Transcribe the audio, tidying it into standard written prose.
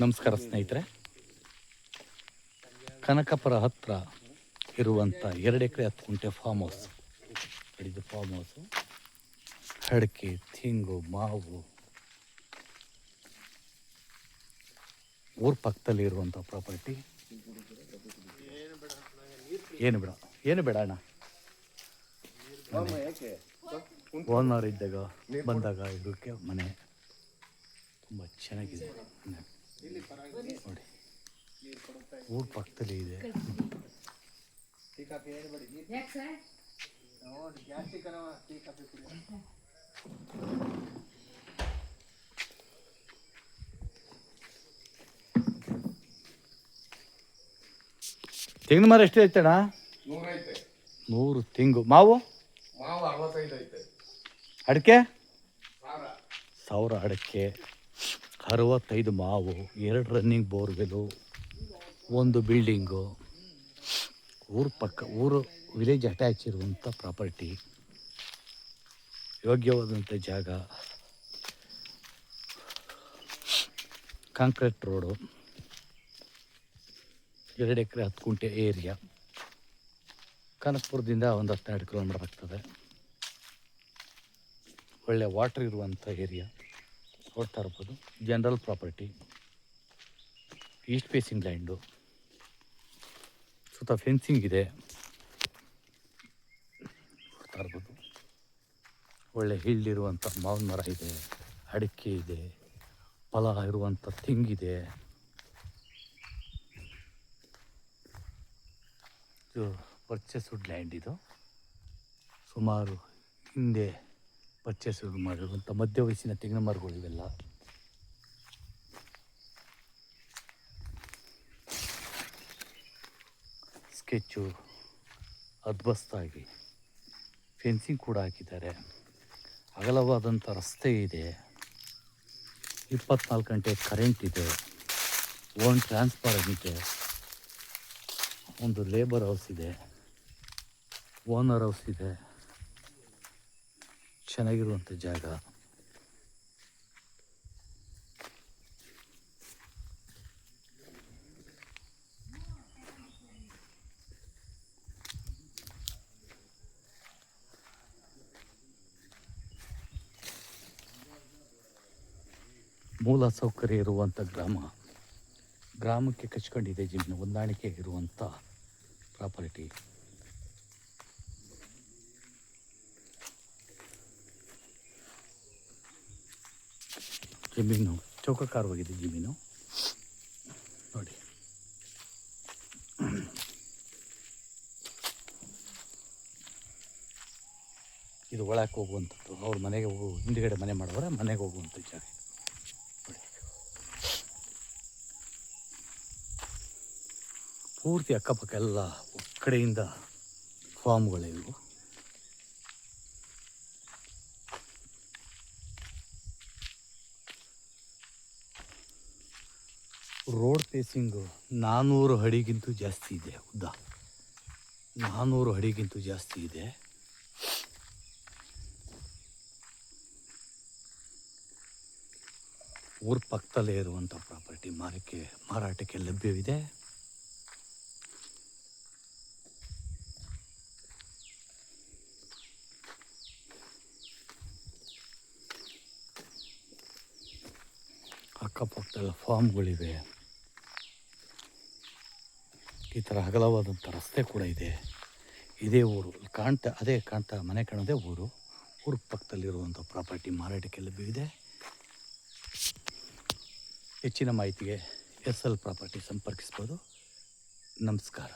ನಮಸ್ಕಾರ ಸ್ನೇಹಿತರೆ, ಕನಕಪುರ ಹತ್ರ ಇರುವಂಥ 2 ಎಕರೆ 10 ಗುಂಟೆ ಫಾರ್ಮ್ ಹೌಸ್. ಇದು ಫಾರ್ಮ್ ಹೌಸು. ಅಡಿಕೆ, ತೆಂಗು, ಮಾವು ಊರ ಪಕ್ಕದಲ್ಲಿ ಇರುವಂಥ ಪ್ರಾಪರ್ಟಿ. ಏನು ಬೇಡ ಅಣ್ಣ. ಓನರ್ ಇದ್ದಾಗ ಬಂದಾಗ ಇರೋಕ್ಕೆ ಮನೆ ತುಂಬ ಚೆನ್ನಾಗಿದೆ. ನೋಡಿ, ಊರ ಪಕ್ಕದಲ್ಲಿ ಇದೆ. ತೆಂಗಿನ ಮರ ಎಷ್ಟು ಐತಣ್ಣ? 100 ತೆಂಗು. ಮಾವು 65 ಐತೆ. ಅಡಿಕೆ 1000 ಅಡಿಕೆ, 65 ಮಾವು, 2 ರನ್ನಿಂಗ್ ಬೋರ್ವೆಲು, 1 ಬಿಲ್ಡಿಂಗು. ಊರು ವಿಲೇಜ್ ಅಟ್ಯಾಚ್ ಇರುವಂಥ ಪ್ರಾಪರ್ಟಿ. ಯೋಗ್ಯವಾದಂಥ ಜಾಗ, ಕಾಂಕ್ರೀಟ್ ರೋಡು, 2 ಎಕರೆ 10 ಗುಂಟೆ ಏರಿಯಾ. ಕನಕಪುರದಿಂದ ಒಂದು 12 ಕಿಲೋಮೀಟರ್ ಆಗ್ತದೆ. ಒಳ್ಳೆ ವಾಟರ್ ಇರುವಂಥ ಏರಿಯಾ ನೋಡ್ತಾ ಇರ್ಬೋದು. General property, East facing land, ಸುತ್ತ ಫೆನ್ಸಿಂಗ್ ಇದೆ ನೋಡ್ತಾ ಇರ್ಬೋದು. ಒಳ್ಳೆ ಹಿಳ್ಳಿರುವಂಥ ಮಾವಿನ ಮರ ಇದೆ, ಅಡಿಕೆ ಇದೆ, ಫಲ ಇರುವಂಥ ತೆಂಗಿದೆ. ಇದು ಪರ್ಚೇಸ್ಡ್ ಲ್ಯಾಂಡ್. ಇದು ಸುಮಾರು ಹಿಂದೆ ಪರ್ಚೇಸ್ ಮಾಡಿರುವಂಥ ಮಧ್ಯ ವಯಸ್ಸಿನ ತೆಂಗಿನ ಮರಗಳು ಇವೆಲ್ಲ. ಸ್ಕೆಚ್ಚು ಅದ್ಭುತವಾಗಿ ಫೆನ್ಸಿಂಗ್ ಕೂಡ ಹಾಕಿದ್ದಾರೆ. ಅಗಲವಾದಂಥ ರಸ್ತೆ ಇದೆ, 24 ಗಂಟೆ ಕರೆಂಟ್ ಇದೆ, ಓನ್ ಟ್ರಾನ್ಸ್ಫಾರ್ಮರ್ ಇದೆ, ಒಂದು ಲೇಬರ್ ಹೌಸ್ ಇದೆ, ಓನರ್ ಹೌಸ್ ಇದೆ. ಚೆನ್ನಾಗಿರುವಂಥ ಜಾಗ. ಮೂಲ ಸೌಕರ್ಯ ಇರುವಂಥ ಗ್ರಾಮಕ್ಕೆ ಕಚ್ಕೊಂಡಿದೆ ಜಮೀನು. ಹೊಂದಾಣಿಕೆ ಇರುವಂಥ ಪ್ರಾಪರ್ಟಿ. ಜಮೀನು ಚೌಕಾಕಾರವಾಗಿದೆ. ಜಮೀನು ನೋಡಿ, ಇದು ಒಳಕ್ಕೆ ಹೋಗುವಂಥದ್ದು. ಅವ್ರ ಮನೆಗೆ ಹಿಂದುಗಡೆ ಮನೆ ಮಾಡೋರೆ ಮನೆಗೆ ಹೋಗುವಂಥ ಜಾಗ. ಪೂರ್ತಿ ಅಕ್ಕಪಕ್ಕ ಎಲ್ಲ ಕಡೆಯಿಂದ ಫಾರ್ಮ್ಗಳಿವು. ರೋಡ್ ಫೇಸಿಂಗು 400 ಅಡಿಗಿಂತೂ ಜಾಸ್ತಿ ಇದೆ. ಉದ್ದ 400 ಅಡಿಗಿಂತೂ ಜಾಸ್ತಿ ಇದೆ. ಊರ ಪಕ್ಕದಲ್ಲೇ ಇರುವಂಥ ಪ್ರಾಪರ್ಟಿ ಮಾರಾಟಕ್ಕೆ ಲಭ್ಯವಿದೆ. ಅಕ್ಕಪಕ್ಕದಲ್ಲ ಫಾರ್ಮ್ಗಳಿವೆ. ಈ ಥರ ಅಗಲವಾದಂಥ ರಸ್ತೆ ಕೂಡ ಇದೆ. ಇದೇ ಊರು ಮನೆ ಕಾಣೋದೇ ಊರು ಪಕ್ಕದಲ್ಲಿರುವಂಥ ಪ್ರಾಪರ್ಟಿ ಮಾರಾಟಕ್ಕೆ ಲಭ್ಯವಿದೆ. ಹೆಚ್ಚಿನ ಮಾಹಿತಿಗೆ SL ಪ್ರಾಪರ್ಟಿ ಸಂಪರ್ಕಿಸ್ಬೋದು. ನಮಸ್ಕಾರ.